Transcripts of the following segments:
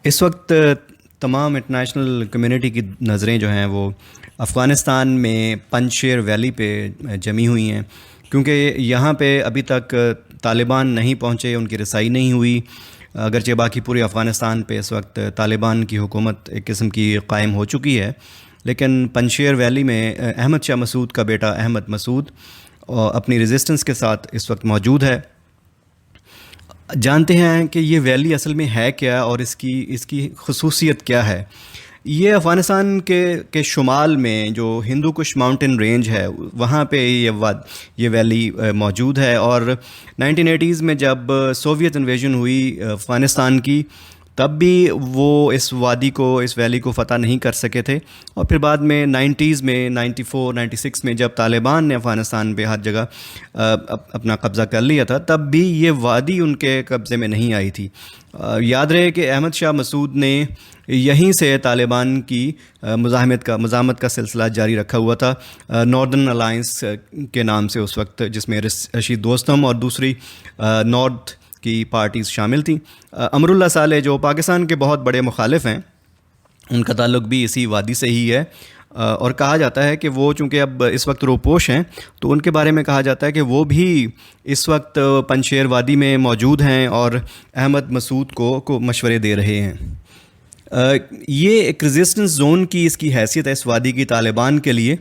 اس وقت تمام international community کی نظریں جو ہیں وہ افغانستان میں پنجشیر ویلی پہ جمی ہوئی ہیں، کیونکہ یہاں پہ ابھی تک طالبان نہیں پہنچے، ان کی رسائی نہیں ہوئی، اگرچہ باقی پورے افغانستان پہ اس وقت طالبان کی حکومت ایک قسم کی قائم ہو چکی ہے، لیکن پنجشیر ویلی میں احمد شاہ مسعود کا بیٹا احمد مسعود اپنی ریزسٹنس کے ساتھ اس وقت موجود ہے۔ جانتے ہیں کہ یہ ویلی اصل میں ہے کیا اور اس کی خصوصیت کیا ہے۔ یہ افغانستان کے شمال میں جو ہندو کش ماؤنٹین رینج ہے وہاں پہ یہ ویلی موجود ہے، اور 1980s میں جب سوویت انویژن ہوئی افغانستان کی، تب بھی وہ اس ویلی کو فتح نہیں کر سکے تھے، اور پھر بعد میں 90s میں 94 96 میں جب طالبان نے افغانستان پہ ہر جگہ اپنا قبضہ کر لیا تھا، تب بھی یہ وادی ان کے قبضے میں نہیں آئی تھی۔ یاد رہے کہ احمد شاہ مسعود نے یہیں سے طالبان کی مزاحمت کا سلسلہ جاری رکھا ہوا تھا، ناردرن الائنس کے نام سے اس وقت، جس میں رشید دوستم اور دوسری نارتھ کی پارٹیز شامل تھیں۔ امر اللہ صالح جو پاکستان کے بہت بڑے مخالف ہیں، ان کا تعلق بھی اسی وادی سے ہی ہے، اور کہا جاتا ہے کہ وہ چونکہ اب اس وقت روپوش ہیں تو ان کے بارے میں کہا جاتا ہے کہ وہ بھی اس وقت پنجشیر وادی میں موجود ہیں اور احمد مسعود کو مشورے دے رہے ہیں۔ یہ ایک ریزسٹنس زون کی اس کی حیثیت ہے اس وادی کی طالبان کے لیے،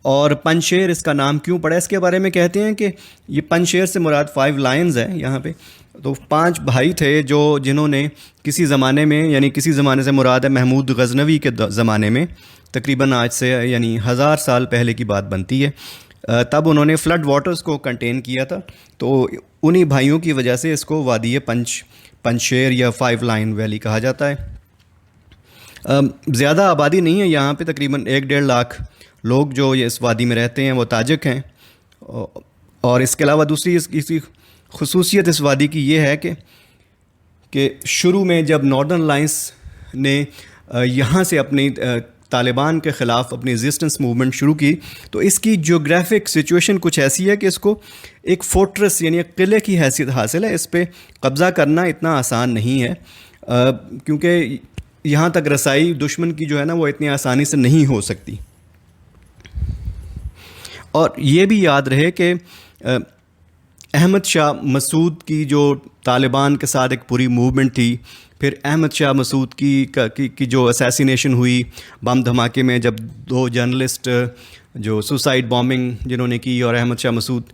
اور پنجشیر اس کا نام کیوں پڑا، اس کے بارے میں کہتے ہیں کہ یہ پنجشیر سے مراد 5 لائنز ہیں یہاں پہ، تو 5 بھائی تھے جنہوں نے کسی زمانے میں، یعنی کسی زمانے سے مراد ہے محمود غزنوی کے زمانے میں، تقریباً آج سے یعنی 1000 سال پہلے کی بات بنتی ہے، تب انہوں نے فلڈ واٹرز کو کنٹین کیا تھا، تو انہی بھائیوں کی وجہ سے اس کو وادی پنجشیر یا 5 لائن ویلی کہا جاتا ہے۔ زیادہ آبادی نہیں ہے یہاں پہ، تقریباً 1-1.5 لاکھ لوگ جو اس وادی میں رہتے ہیں وہ تاجک ہیں، اور اس کے علاوہ دوسری اس کی خصوصیت اس وادی کی یہ ہے کہ شروع میں جب ناردرن الائنس نے یہاں سے اپنی طالبان کے خلاف اپنی ریزسٹنس موومنٹ شروع کی، تو اس کی جیوگرافک سچویشن کچھ ایسی ہے کہ اس کو ایک فورٹریس یعنی ایک قلعے کی حیثیت حاصل ہے، اس پہ قبضہ کرنا اتنا آسان نہیں ہے، کیونکہ یہاں تک رسائی دشمن کی جو ہے نا وہ اتنی آسانی سے نہیں ہو سکتی۔ اور یہ بھی یاد رہے کہ احمد شاہ مسعود کی جو طالبان کے ساتھ ایک پوری موومنٹ تھی، پھر احمد شاہ مسعود کی جو اسیسینیشن ہوئی بم دھماکے میں، جب 2 جرنلسٹ جو سوسائڈ بامبنگ جنہوں نے کی اور احمد شاہ مسعود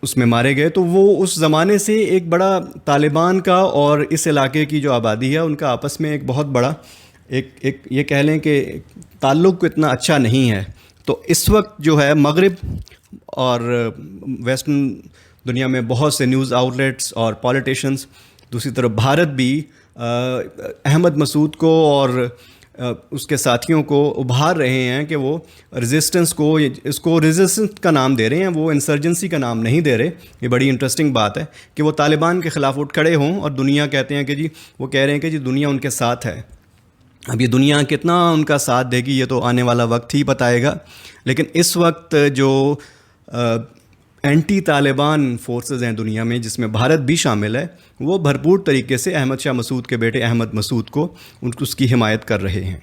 اس میں مارے گئے، تو وہ اس زمانے سے ایک بڑا طالبان کا اور اس علاقے کی جو آبادی ہے ان کا آپس میں ایک بہت بڑا ایک یہ کہہ لیں کہ تعلق اتنا اچھا نہیں ہے۔ تو اس وقت جو ہے مغرب اور ویسٹرن دنیا میں بہت سے نیوز آؤٹلیٹس اور پولیٹیشینز، دوسری طرف بھارت بھی احمد مسعود کو اور اس کے ساتھیوں کو ابھار رہے ہیں کہ وہ ریزسٹنس کو، اس کو ریزسٹنس کا نام دے رہے ہیں، وہ انسرجنسی کا نام نہیں دے رہے۔ یہ بڑی انٹرسٹنگ بات ہے کہ وہ طالبان کے خلاف اٹھ کھڑے ہوں، اور دنیا کہتے ہیں کہ جی، وہ کہہ رہے ہیں کہ جی دنیا ان کے ساتھ ہے۔ اب یہ دنیا کتنا ان کا ساتھ دے گی یہ تو آنے والا وقت ہی بتائے گا، لیکن اس وقت جو اینٹی طالبان فورسز ہیں دنیا میں، جس میں بھارت بھی شامل ہے، وہ بھرپور طریقے سے احمد شاہ مسعود کے بیٹے احمد مسعود کو اس کی حمایت کر رہے ہیں۔